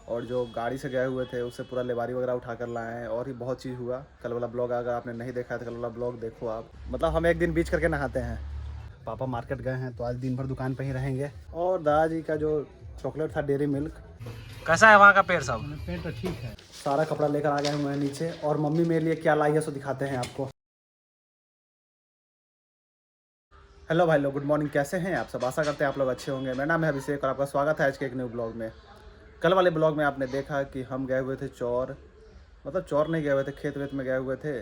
और जो गाड़ी से गए हुए थे उससे पूरा लेबारी वगैरह उठा कर लाए हैं। और ही बहुत चीज़ हुआ। कल वाला ब्लॉग अगर आपने नहीं देखा है तो कल वाला ब्लॉग देखो आप। मतलब हम एक दिन बीच करके नहाते हैं। पापा मार्केट गए हैं तो आज दिन भर दुकान पे ही रहेंगे। और दादाजी का जो चॉकलेट था डेयरी मिल्क, कैसा है वहाँ का पेड़ सब? पेड़ तो ठीक है। सारा कपड़ा लेकर आ गए हुए हैं नीचे। और मम्मी मेरे लिए क्या लाई है सो दिखाते हैं आपको। हेलो भाई लोग, गुड मॉर्निंग। कैसे हैं आप सब? आशा करते हैं आप लोग अच्छे होंगे। मेरा नाम है अभिषेक और आपका स्वागत है आज के एक न्यू ब्लॉग में। कल वाले ब्लॉग में आपने देखा कि हम गए हुए थे चौर, मतलब चौर नहीं गए हुए थे, खेत वेत में गए हुए थे।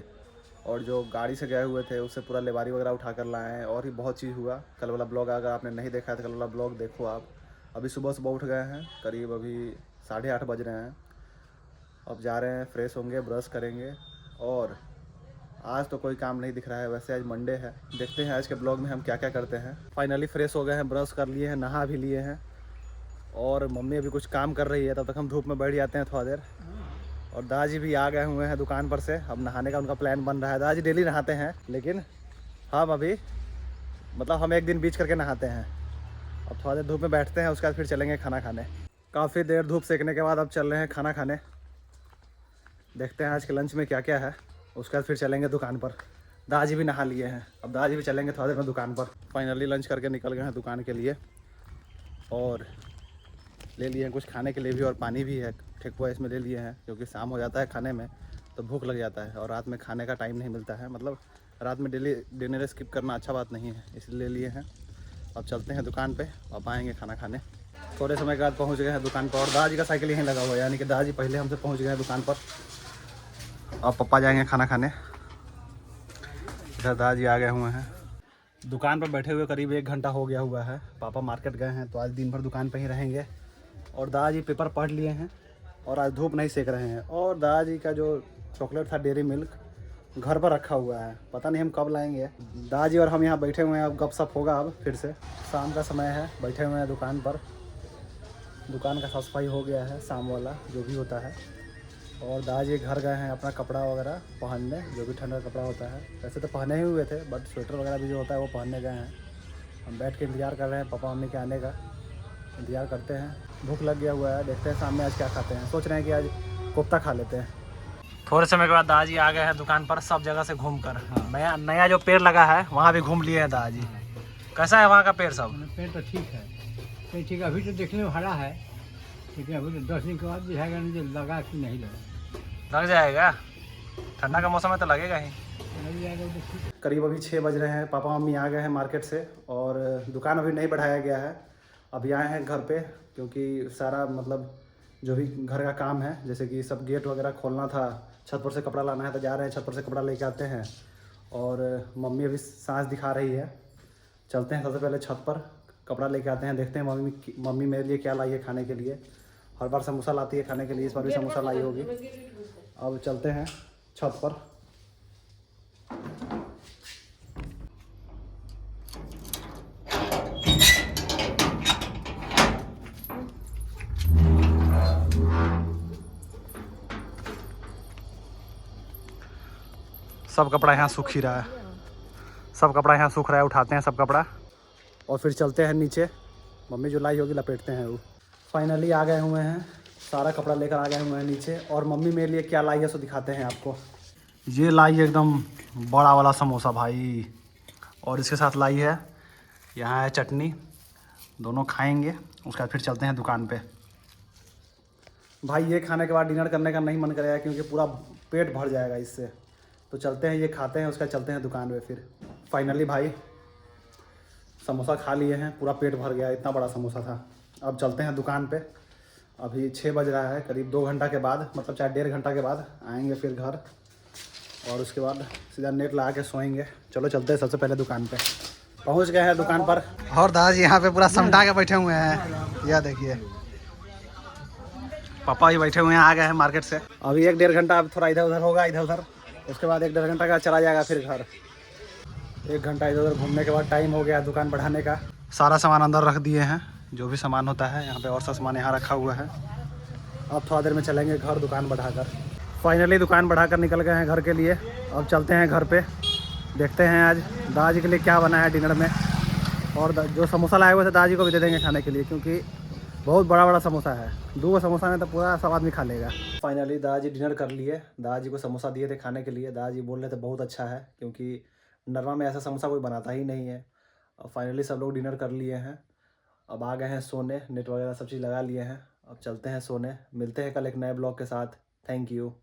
और जो गाड़ी से गए हुए थे उससे पूरा लेबारी वगैरह उठा कर लाए हैं। और ही बहुत चीज़ हुआ। कल वाला ब्लॉग अगर आपने नहीं देखा है तो कल वाला ब्लॉग देखो आप। अभी सुबह सुबह उठ गए हैं, करीब अभी 8:30 बज रहे हैं। अब जा रहे हैं, फ्रेश होंगे, ब्रश करेंगे। और आज तो कोई काम नहीं दिख रहा है, वैसे आज मंडे है। देखते हैं आज के ब्लॉग में हम क्या क्या करते हैं। फाइनली फ्रेश हो गए हैं, ब्रश कर लिए हैं, नहा भी लिए हैं। और मम्मी अभी कुछ काम कर रही है, तब तक हम धूप में बैठ जाते हैं थोड़ा देर। और दादाजी भी आ गए हुए हैं दुकान पर से। अब नहाने का उनका प्लान बन रहा है। दादाजी डेली नहाते हैं, लेकिन हम अभी मतलब हम एक दिन बीच करके नहाते हैं। अब थोड़ा देर धूप में बैठते हैं, उसके बाद फिर चलेंगे खाना खाने। काफ़ी देर धूप सेकने के बाद अब चल रहे हैं खाना खाने। देखते हैं आज के लंच में क्या क्या है, उसके बाद फिर चलेंगे दुकान पर। दादाजी भी नहा लिए हैं, अब दादाजी भी चलेंगे थोड़ा देर में दुकान पर। फाइनली लंच करके निकल गए हैं दुकान के लिए। और ले लिए हैं कुछ खाने के लिए भी, और पानी भी है ठेकुआ इसमें ले लिए हैं, क्योंकि शाम हो जाता है खाने में तो भूख लग जाता है। और रात में खाने का टाइम नहीं मिलता है, मतलब रात में डेली डिनर स्किप करना अच्छा बात नहीं है, इसलिए ले लिए हैं। अब चलते हैं दुकान पे, अब आएँगे खाना खाने। थोड़े समय के बाद पहुँच गए हैं दुकान पर। और दादाजी का साइकिल यहीं लगा हुआ है, यानी कि दादाजी पहले हमसे पहुँच गए हैं दुकान पर। अब पापा जाएंगे खाना खाने। इधर दादाजी आ गए हुए हैं दुकान पर बैठे हुए। करीब 1 घंटा हो गया हुआ है। पापा मार्केट गए हैं तो आज दिन भर दुकान पर ही रहेंगे। और दादाजी पेपर पढ़ लिए हैं और आज धूप नहीं सेक रहे हैं। और दादाजी का जो चॉकलेट था डेयरी मिल्क घर पर रखा हुआ है, पता नहीं हम कब लाएंगे। दादाजी और हम यहाँ बैठे हुए हैं, अब गपशप होगा। अब फिर से शाम का समय है, बैठे हुए हैं दुकान पर। दुकान का साफ सफाई हो गया है, शाम वाला जो भी होता है। और दादाजी घर गए हैं अपना कपड़ा वगैरह पहनने, जो भी ठंडा कपड़ा होता है। वैसे तो पहने ही हुए थे, बट स्वेटर वगैरह भी जो होता है वो पहनने गए हैं। हम बैठ के इंतज़ार कर रहे हैं पापा मम्मी के आने का, इंतज़ार करते हैं। भूख लग गया हुआ है, देखते हैं सामने आज क्या खाते हैं। सोच रहे हैं कि आज कोफ्ता खा लेते हैं। थोड़े समय के बाद दादाजी आ गए हैं दुकान पर, सब जगह से घूम कर। नया नया जो पेड़ लगा है वहाँ भी घूम लिए हैं दादाजी। कैसा है वहाँ का पेड़ सब? पेड़ तो ठीक है, पेड़ ठीक है। अभी तो देखने में हरा है, लेकिन अभी तो 10 दिन के बाद दिखाएगा मुझे लगा कि नहीं लगा। लग जाएगा, ठंडा का मौसम है तो लगेगा ही। लग जाएगा देखिए। करीब अभी 6 बज रहे हैं। पापा मम्मी आ गए हैं मार्केट से। और दुकान अभी नहीं बढ़ाया गया है, अभी आए हैं घर पे, क्योंकि सारा मतलब जो भी घर का काम है, जैसे कि सब गेट वगैरह खोलना था, छत पर से कपड़ा लाना है, तो जा रहे हैं छत पर से कपड़ा लेके आते हैं। और मम्मी अभी सांस दिखा रही है, चलते हैं सबसे पहले छत पर, कपड़ा लेके आते हैं। देखते हैं मम्मी मेरे लिए क्या लाई है खाने के लिए। हर बार समोसा लाती है खाने के लिए, इस बार भी समोसा लाई होगी। अब चलते हैं छत पर। सब कपड़ा यहाँ सूख ही रहा है, सब कपड़ा यहाँ सूख रहा है। उठाते हैं सब कपड़ा और फिर चलते हैं नीचे, मम्मी जो लाई होगी लपेटते हैं वो। फाइनली आ गए हुए हैं, सारा कपड़ा लेकर आ गए हुए हैं नीचे। और मम्मी मेरे लिए क्या लाई है सो दिखाते हैं आपको। ये लाई है एकदम बड़ा वाला समोसा भाई, और इसके साथ लाई है, यहाँ है चटनी। दोनों खाएंगे, उसके बाद फिर चलते हैं दुकान पे। भाई ये खाने के बाद डिनर करने का नहीं मन करेगा, क्योंकि पूरा पेट भर जाएगा इससे। तो चलते हैं, ये खाते हैं, उसके बाद चलते हैं दुकान पे फिर। फाइनली भाई समोसा खा लिए हैं, पूरा पेट भर गया, इतना बड़ा समोसा था। अब चलते हैं दुकान पे। अभी 6 बज रहा है, करीब 2 घंटा के बाद, मतलब 1.5 घंटा के बाद आएंगे फिर घर। और उसके बाद सीधा नेट लगा के सोएंगे। चलो चलते हैं सबसे पहले दुकान पे। पहुंच गए हैं दुकान पर, और दादाजी यहाँ पे पूरा समझा के बैठे हुए हैं। यह देखिए पापा ही बैठे हुए हैं, आ गए हैं मार्केट से। अभी 1-1.5 घंटा अब थोड़ा इधर उधर होगा, इधर उधर। उसके बाद 1-1.5 घंटा का चला जाएगा फिर घर। 1 घंटा इधर उधर घूमने के बाद टाइम हो गया दुकान बढ़ाने का। सारा सामान अंदर रख दिए हैं, जो भी सामान होता है यहाँ पे, और सा सामान यहाँ रखा हुआ है। अब थोड़ा देर में चलेंगे घर दुकान बढ़ाकर। फाइनली दुकान बढ़ाकर निकल गए हैं घर के लिए। अब चलते हैं घर पे, देखते हैं आज दादाजी के लिए क्या बना है डिनर में। और जो समोसा लाए हुए थे दादाजी को भी दे देंगे खाने के लिए, क्योंकि बहुत बड़ा बड़ा समोसा है, 2 समोसा में तो पूरा सब आदमी खा लेगा। फाइनली दादाजी डिनर कर लिए। दादाजी को समोसा दिए थे खाने के लिए। दादाजी बोल रहे थे बहुत अच्छा है, क्योंकि नरमा में ऐसा समोसा कोई बनाता ही नहीं है। और फाइनली सब लोग डिनर कर लिए हैं। अब आ गए हैं सोने, नेट वगैरह सब चीज़ लगा लिए हैं। अब चलते हैं सोने। मिलते हैं कल एक नए ब्लॉग के साथ। Thank you.